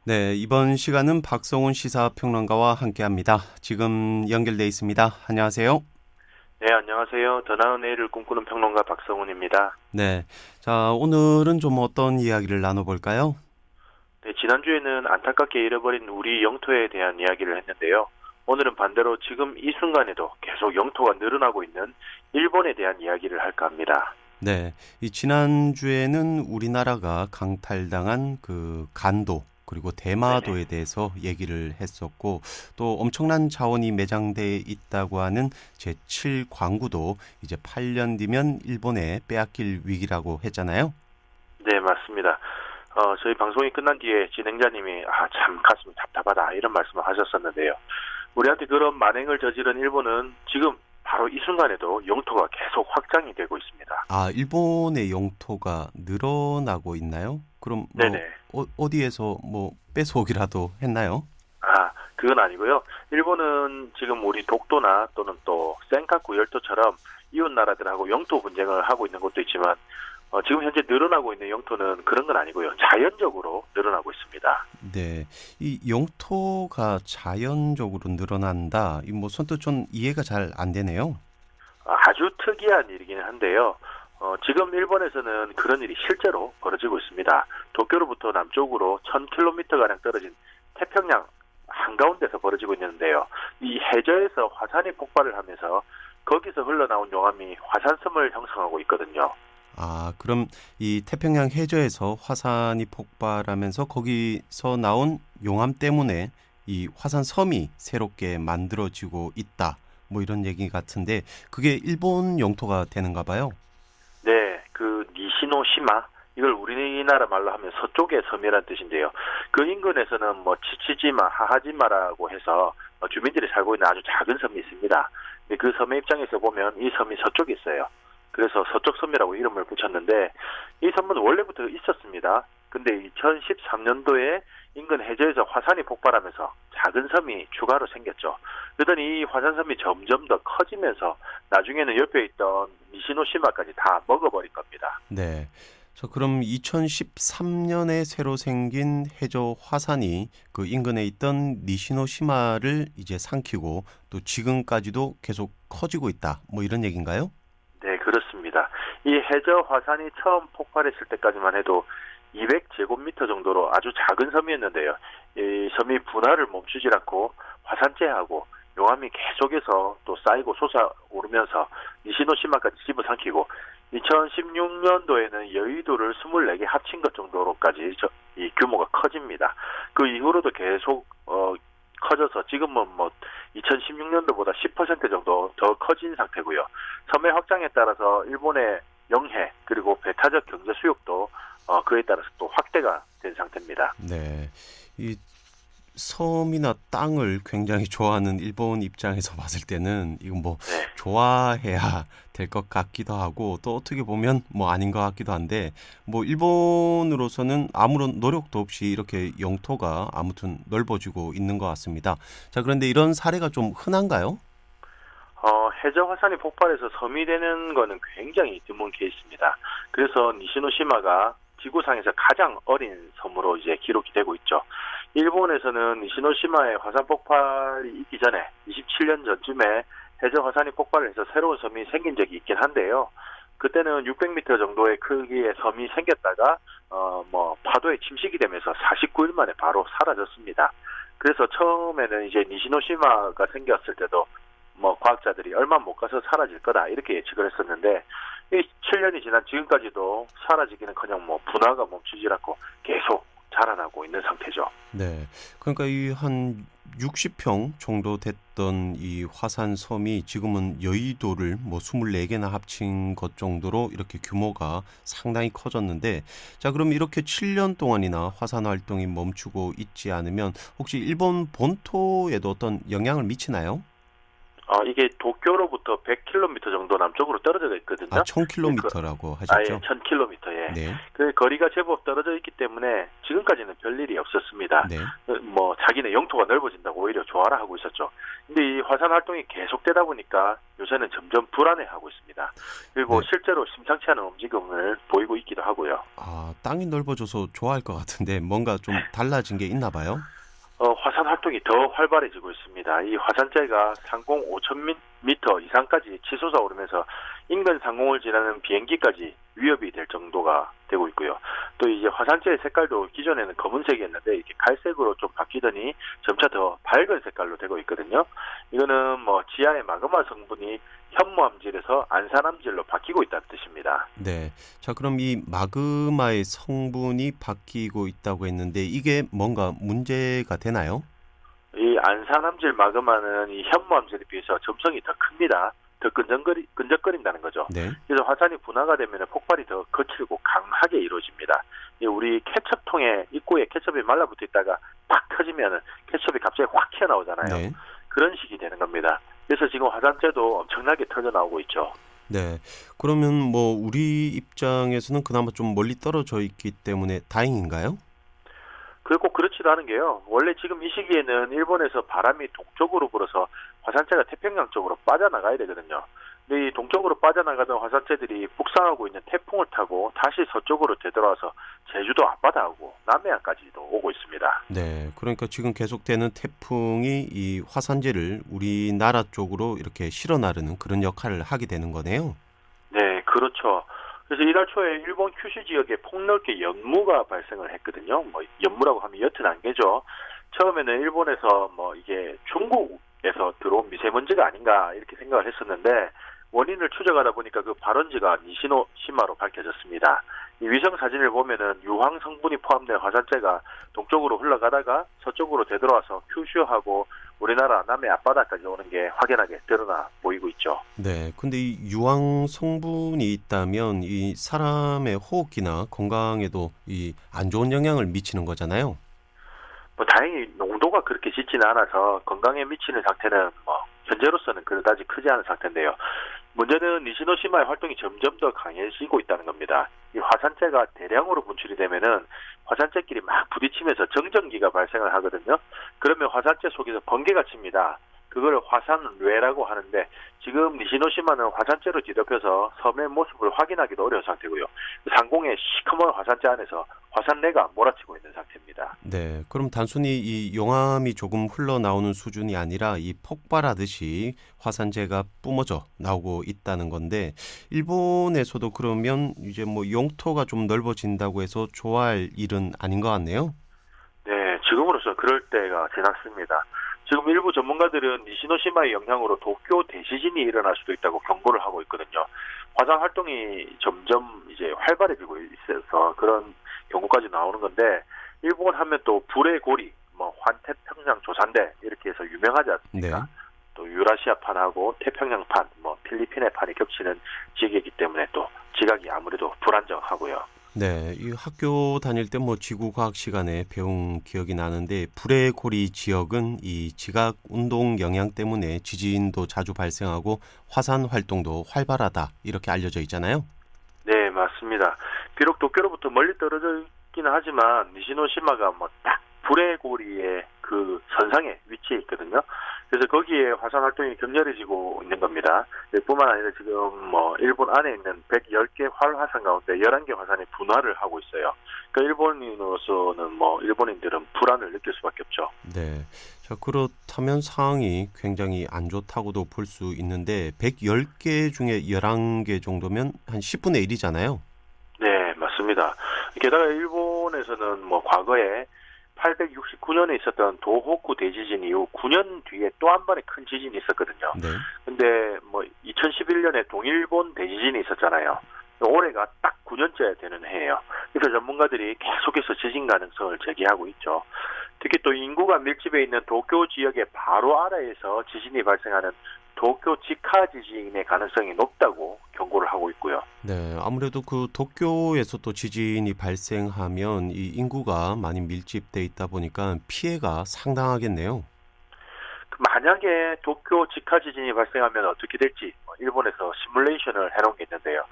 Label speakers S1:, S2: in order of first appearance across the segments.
S1: 네, 이번 시간은 박성훈 시사평론가와 함께합니다. 지금 연결돼 있습니다. 안녕하세요.
S2: 네, 안녕하세요. 더 나은 내일을 꿈꾸는 평론가 박성훈입니다.
S1: 네, 자 오늘은 좀 어떤 이야기를 나눠볼까요?
S2: 네, 지난주에는 안타깝게 잃어버린 우리 영토에 대한 이야기를 했는데요. 오늘은 반대로 지금 이 순간에도 계속 영토가 늘어나고 있는 일본에 대한 이야기를 할까 합니다.
S1: 네, 이 지난주에는 우리나라가 강탈당한 그 간도 그리고
S2: 네네.
S1: 대마도에 대해서 얘기를 했었고 또 엄청난 자원이 매장돼 있다고 하는 제7광구도 이제 8년 뒤면 일본에 빼앗길 위기라고 했잖아요.
S2: 네, 맞습니다. 저희 방송이 끝난 뒤에 진행자님이 참 가슴이 답답하다 이런 말씀을 하셨었는데요. 우리한테 그런 만행을 저지른 일본은 지금 바로 이 순간에도 영토가 계속 확장이 되고 있습니다.
S1: 아, 일본의 영토가 늘어나고 있나요? 그럼 뭐
S2: 네네.
S1: 어디에서 뭐 뺏어오기라도 했나요?
S2: 그건 아니고요. 일본은 지금 우리 독도나 또는 또 센카쿠 열도처럼 이웃 나라들하고 영토 분쟁을 하고 있는 것도 있지만 지금 현재 늘어나고 있는 영토는 그런 건 아니고요. 자연적으로 늘어나고 있습니다.
S1: 네, 이 영토가 자연적으로 늘어난다. 이 뭐 선뜻 좀 이해가 잘 안 되네요.
S2: 아주 특이한 일이긴 한데요. 지금 일본에서는 그런 일이 실제로 벌어지고 있습니다. 도쿄로부터 남쪽으로 1000km가량 떨어진 태평양 한가운데서 벌어지고 있는데요. 이 해저에서 화산이 폭발을 하면서 거기서 흘러나온 용암이 화산섬을 형성하고 있거든요.
S1: 아, 그럼 이 태평양 해저에서 화산이 폭발하면서 거기서 나온 용암 때문에 이 화산 섬이 새롭게 만들어지고 있다. 뭐 이런 얘기 같은데 그게 일본 영토가 되는가 봐요.
S2: 네, 그 니시노시마 이걸 우리나라 말로 하면 서쪽의 섬이라는 뜻인데요. 그 인근에서는 뭐 치치지마, 하하지마라고 해서 주민들이 살고 있는 아주 작은 섬이 있습니다. 근데 그 섬의 입장에서 보면 이 섬이 서쪽에 있어요. 그래서 서쪽 섬이라고 이름을 붙였는데 이 섬은 원래부터 있었습니다. 근데 2013년도에 인근 해저에서 화산이 폭발하면서 작은 섬이 추가로 생겼죠. 그러더니 이 화산섬이 점점 더 커지면서 나중에는 옆에 있던 니시노시마까지 다 먹어버린 겁니다.
S1: 네. 자, 그럼 2013년에 새로 생긴 해저 화산이 그 인근에 있던 니시노시마를 이제 삼키고 또 지금까지도 계속 커지고 있다. 뭐 이런 얘기인가요?
S2: 네, 그렇습니다. 이 해저 화산이 처음 폭발했을 때까지만 해도 200제곱미터 정도로 아주 작은 섬이었는데요. 이 섬이 분화를 멈추지 않고 화산재하고 용암이 계속해서 또 쌓이고 솟아오르면서 니시노시마까지 집어삼키고 2016년도에는 여의도를 24개 합친 것 정도로까지 이 규모가 커집니다. 그 이후로도 계속 커져서 지금은 뭐 2016년도보다 10% 정도 더 커진 상태고요. 섬의 확장에 따라서 일본의 영해 그리고 배타적 경제 수역도 그에 따라서 또 확대가 된 상태입니다.
S1: 네. 이 섬이나 땅을 굉장히 좋아하는 일본 입장에서 봤을 때는 이건 뭐
S2: 네.
S1: 좋아해야 될 것 같기도 하고 또 어떻게 보면 뭐 아닌 것 같기도 한데 뭐 일본으로서는 아무런 노력도 없이 이렇게 영토가 아무튼 넓어지고 있는 것 같습니다. 자, 그런데 이런 사례가 좀 흔한가요?
S2: 해저 화산이 폭발해서 섬이 되는 거는 굉장히 드문 케이스입니다. 그래서 니시노시마가 지구상에서 가장 어린 섬으로 이제 기록이 되고 있죠. 일본에서는 니시노시마의 화산 폭발이 있기 전에 27년 전쯤에 해저 화산이 폭발을 해서 새로운 섬이 생긴 적이 있긴 한데요. 그때는 600m 정도의 크기의 섬이 생겼다가 뭐 파도에 침식이 되면서 49일 만에 바로 사라졌습니다. 그래서 처음에는 이제 니시노시마가 생겼을 때도 뭐 과학자들이 얼마 못 가서 사라질 거다 이렇게 예측을 했었는데 이 7년이 지난 지금까지도 사라지기는커녕 뭐 분화가 멈추지 않고 계속 자라나고 있는 상태죠.
S1: 네. 그러니까 이 한 60평 정도 됐던 이 화산섬이 지금은 여의도를 뭐 24개나 합친 것 정도로 이렇게 규모가 상당히 커졌는데 자, 그럼 이렇게 7년 동안이나 화산 활동이 멈추고 있지 않으면 혹시 일본 본토에도 어떤 영향을 미치나요?
S2: 이게 도쿄로부터 100km 정도 남쪽으로 떨어져
S1: 아,
S2: 있거든요. 예,
S1: 1000km라고
S2: 아예
S1: 하셨죠?
S2: 1000km에.
S1: 네.
S2: 그 거리가 제법 떨어져 있기 때문에 지금까지는 별일이 없었습니다.
S1: 네.
S2: 뭐 자기네 영토가 넓어진다고 오히려 좋아라 하고 있었죠. 근데 이 화산 활동이 계속되다 보니까 요새는 점점 불안해하고 있습니다. 그리고
S1: 네.
S2: 실제로 심상치 않은 움직임을 보이고 있기도 하고요.
S1: 아, 땅이 넓어져서 좋아할 것 같은데 뭔가 좀 달라진 게 있나 봐요?
S2: 화산 활동이 더 활발해지고 있습니다. 이 화산재가 상공 5,000m 이상까지 치솟아 오르면서 인근 상공을 지나는 비행기까지 위협이 될 정도가 되고 있고요. 또 이제 화산재의 색깔도 기존에는 검은색이었는데 이렇게 갈색으로 좀 바뀌더니 점차 더 밝은 색깔로 되고 있거든요. 이거는 뭐 지하의 마그마 성분이 현무암질에서 안산암질로 바뀌고 있다는 뜻입니다.
S1: 네. 자, 그럼 이 마그마의 성분이 바뀌고 있다고 했는데 이게 뭔가 문제가 되나요?
S2: 이 안산암질 마그마는 이 현무암질에 비해서 점성이 더 큽니다. 더 끈적거린다는 거죠.
S1: 네.
S2: 그래서 화산이 분화가 되면 폭발이 더 거칠고 강하게 이루어집니다. 우리 케첩통에 입구에 케첩이 말라붙어 있다가 팍 터지면 케첩이 갑자기 확 튀어나오잖아요.
S1: 네.
S2: 그런 식이 되는 겁니다. 그래서 지금 화산재도 엄청나게 터져나오고 있죠.
S1: 네. 그러면 뭐 우리 입장에서는 그나마 좀 멀리 떨어져 있기 때문에 다행인가요?
S2: 그게 꼭 그렇지도 않은 게요. 원래 지금 이 시기에는 일본에서 바람이 동쪽으로 불어서 화산재가 태평양 쪽으로 빠져나가야 되거든요. 근데 이 동쪽으로 빠져나가던 화산재들이 북상하고 있는 태풍을 타고 다시 서쪽으로 되돌아와서 제주도 앞바다하고 남해안까지도 오고 있습니다.
S1: 네. 그러니까 지금 계속되는 태풍이 이 화산재를 우리나라 쪽으로 이렇게 실어 나르는 그런 역할을 하게 되는 거네요.
S2: 네, 그렇죠. 그래서 이달 초에 일본 큐슈 지역에 폭넓게 연무가 발생을 했거든요. 뭐 연무라고 하면 옅은 안개죠. 처음에는 일본에서 뭐 이게 중국에서 들어온 미세먼지가 아닌가 이렇게 생각을 했었는데 원인을 추적하다 보니까 그 발원지가 니시노시마로 밝혀졌습니다. 이 위성 사진을 보면은 유황 성분이 포함된 화산재가 동쪽으로 흘러가다가 서쪽으로 되돌아와서 큐슈하고 우리나라 남해 앞바다까지 오는 게 확연하게 드러나 보이고 있죠.
S1: 네. 근데 이 유황 성분이 있다면 이 사람의 호흡기나 건강에도 이 안 좋은 영향을 미치는 거잖아요.
S2: 뭐 다행히 농도가 그렇게 짙지는 않아서 건강에 미치는 상태는 뭐 현재로서는 그다지 크지 않은 상태인데요. 문제는 니시노시마의 활동이 점점 더 강해지고 있다는 겁니다. 이 화산재가 대량으로 분출이 되면은 화산재끼리 막 부딪히면서 정전기가 발생을 하거든요. 그러면 화산재 속에서 번개가 칩니다. 그걸 화산뢰라고 하는데 지금 니시노시마는 화산재로 뒤덮여서 섬의 모습을 확인하기도 어려운 상태고요. 상공에 시커먼 화산재 안에서 화산뢰가 몰아치고 있는 상태입니다.
S1: 네. 그럼 단순히 이 용암이 조금 흘러나오는 수준이 아니라 이 폭발하듯이 화산재가 뿜어져 나오고 있다는 건데 일본에서도 그러면 이제 뭐 영토가 좀 넓어진다고 해서 좋아할 일은 아닌 것 같네요.
S2: 네, 지금으로서 그럴 때가 지났습니다. 지금 일부 전문가들은 니시노시마의 영향으로 도쿄 대지진이 일어날 수도 있다고 경고를 하고 있거든요. 화산 활동이 점점 이제 활발해지고 있어서 그런 경고까지 나오는 건데 일본 하면 또 불의 고리, 뭐 환태평양 조산대 이렇게 해서 유명하지 않습니까?
S1: 네.
S2: 또 유라시아판하고 태평양판, 뭐 필리핀의 판이 겹치는 지역이기 때문에 또 지각이 아무래도 불안정하고요.
S1: 네, 이 학교 다닐 때 뭐 지구과학 시간에 배운 기억이 나는데 불의 고리 지역은 이 지각 운동 영향 때문에 지진도 자주 발생하고 화산 활동도 활발하다 이렇게 알려져 있잖아요.
S2: 네, 맞습니다. 비록 도쿄로부터 멀리 떨어져 있기는 하지만 니시노시마가 뭐 딱 불의 고리의 그 선상에 위치해 있거든요. 그래서 거기에 화산 활동이 격렬해지고 있는 겁니다. 뿐만 아니라 지금 뭐 일본 안에 있는 110개 활화산 가운데 11개 화산이 분화를 하고 있어요. 그러니까 일본인으로서는 뭐 일본인들은 불안을 느낄 수밖에 없죠.
S1: 네. 자, 그렇다면 상황이 굉장히 안 좋다고도 볼 수 있는데 110개 중에 11개 정도면 한 10분의 1이잖아요.
S2: 네, 맞습니다. 게다가 일본에서는 뭐 과거에 869년에 있었던 도호쿠 대지진 이후 9년 뒤에 또 한 번의 큰 지진이 있었거든요.
S1: 네.
S2: 근데 뭐 2011년에 동일본 대지진이 있었잖아요. 올해가 딱 9년째 되는 해예요. 그래서 전문가들이 계속해서 지진 가능성을 제기하고 있죠. 특히 또 인구가 밀집해 있는 도쿄 지역의 바로 아래에서 지진이 발생하는 도쿄 직하 지진의 가능성이 높다고 경고를 하고 있고요.
S1: 네, 아무래도 그 도쿄에서 또 지진이 발생하면 이 인구가 많이 밀집돼 있다 보니까 피해가 상당하겠네요.
S2: 만약에 도쿄 직하 지진이 발생하면 어떻게 될지 일본에서 시뮬레이션을 해놓은 게 있는데요.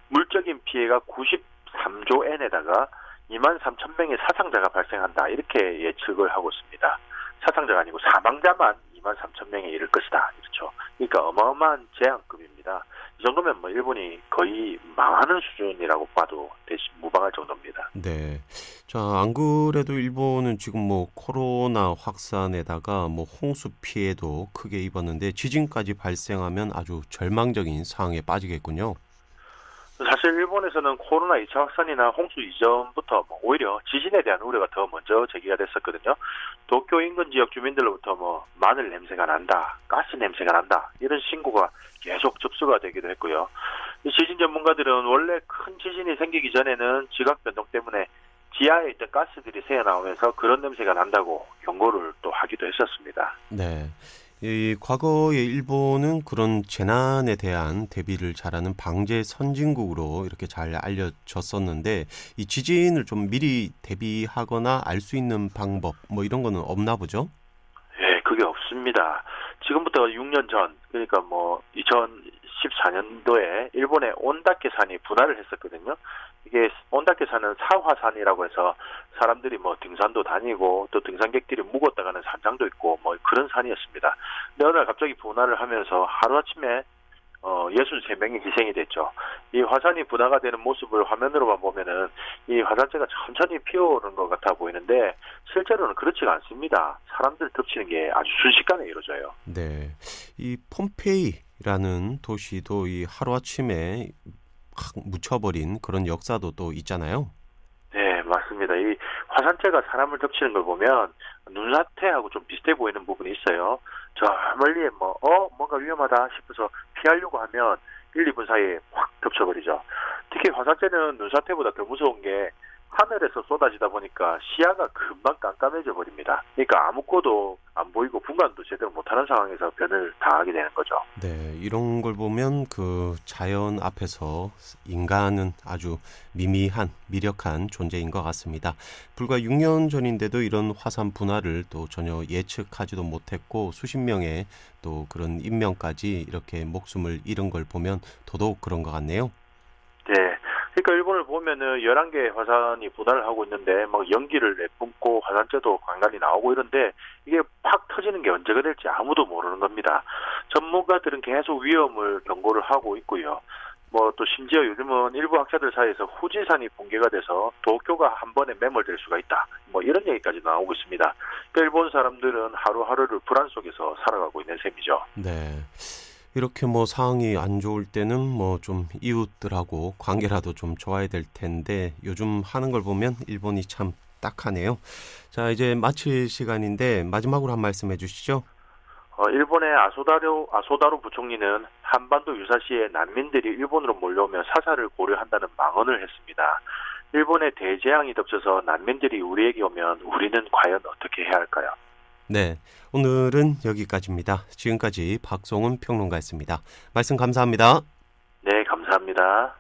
S2: 물적인 피해가 93조 엔에다가 23,000명의 사상자가 발생한다 이렇게 예측을 하고 있습니다. 사상자가 아니고 사망자만 23,000명에 이를 것이다. 그렇죠. 그러니까 어마어마한 재앙급입니다. 이 정도면 뭐 일본이 거의 망하는 수준이라고 봐도 대신 무방할 정도입니다.
S1: 네. 자, 안 그래도 일본은 지금 뭐 코로나 확산에다가 뭐 홍수 피해도 크게 입었는데 지진까지 발생하면 아주 절망적인 상황에 빠지겠군요.
S2: 사실 일본에서는 코로나 2차 확산이나 홍수 이전부터 뭐 오히려 지진에 대한 우려가 더 먼저 제기가 됐었거든요. 도쿄 인근 지역 주민들로부터 뭐 마늘 냄새가 난다, 가스 냄새가 난다 이런 신고가 계속 접수가 되기도 했고요. 이 지진 전문가들은 원래 큰 지진이 생기기 전에는 지각 변동 때문에 지하에 있던 가스들이 새어 나오면서 그런 냄새가 난다고 경고를 또 하기도 했었습니다.
S1: 네. 이 과거에 일본은 그런 재난에 대한 대비를 잘하는 방재 선진국으로 이렇게 잘 알려졌었는데 이 지진을 좀 미리 대비하거나 알 수 있는 방법 뭐 이런 거는 없나 보죠?
S2: 예, 그게 없습니다. 지금부터 6년 전, 그러니까 뭐 2014년도에 일본의 온다케산이 분화를 했었거든요. 이게 온다케산은 사화산이라고 해서 사람들이 뭐 등산도 다니고 또 등산객들이 묵었다 가는 산장도 있고 뭐 그런 산이었습니다. 근데 어느 날 갑자기 분화를 하면서 하루아침에 63명이 희생이 됐죠. 이 화산이 분화가 되는 모습을 화면으로만 보면은 이 화산재가 천천히 피어오르는 것 같아 보이는데 실제로는 그렇지가 않습니다. 사람들 덮치는 게 아주 순식간에 이루어져요.
S1: 네. 이 폼페이라는 도시도 이 하루아침에 확 묻혀버린 그런 역사도 또 있잖아요.
S2: 네, 맞습니다. 이 화산재가 사람을 덮치는 걸 보면 눈사태하고 좀 비슷해 보이는 부분이 있어요. 저 멀리에 뭔가 위험하다 싶어서 피하려고 하면 1, 2분 사이에 확 덮쳐버리죠. 특히 화산재는 눈사태보다 더 무서운 게 하늘에서 쏟아지다 보니까 시야가 금방 깜깜해져 버립니다. 그러니까 아무것도 안 보이고 분간도 제대로 못하는 상황에서 변을 당하게 되는 거죠.
S1: 네, 이런 걸 보면 그 자연 앞에서 인간은 아주 미미한, 미력한 존재인 것 같습니다. 불과 6년 전인데도 이런 화산 분화를 또 전혀 예측하지도 못했고 수십 명의 또 그런 인명까지 이렇게 목숨을 잃은 걸 보면 더더욱 그런 것 같네요.
S2: 네. 그러니까 일본을 보면은 11개 화산이 분할을 하고 있는데 막 연기를 내뿜고 화산재도 간간히 나오고 이런데 이게 팍 터지는 게 언제가 될지 아무도 모르는 겁니다. 전문가들은 계속 위험을 경고를 하고 있고요. 뭐 또 심지어 요즘은 일부 학자들 사이에서 후지산이 붕괴가 돼서 도쿄가 한 번에 매몰될 수가 있다. 뭐 이런 얘기까지 나오고 있습니다. 그러니까 일본 사람들은 하루하루를 불안 속에서 살아가고 있는 셈이죠.
S1: 네. 이렇게 뭐 상황이 안 좋을 때는 뭐 좀 이웃들하고 관계라도 좀 좋아야 될 텐데 요즘 하는 걸 보면 일본이 참 딱하네요. 자, 이제 마칠 시간인데 마지막으로 한 말씀 해주시죠.
S2: 일본의 아소다로 부총리는 한반도 유사시에 난민들이 일본으로 몰려오면 사살을 고려한다는 망언을 했습니다. 일본의 대재앙이 덮쳐서 난민들이 우리에게 오면 우리는 과연 어떻게 해야 할까요?
S1: 네, 오늘은 여기까지입니다. 지금까지 박송은 평론가였습니다. 말씀 감사합니다.
S2: 네, 감사합니다.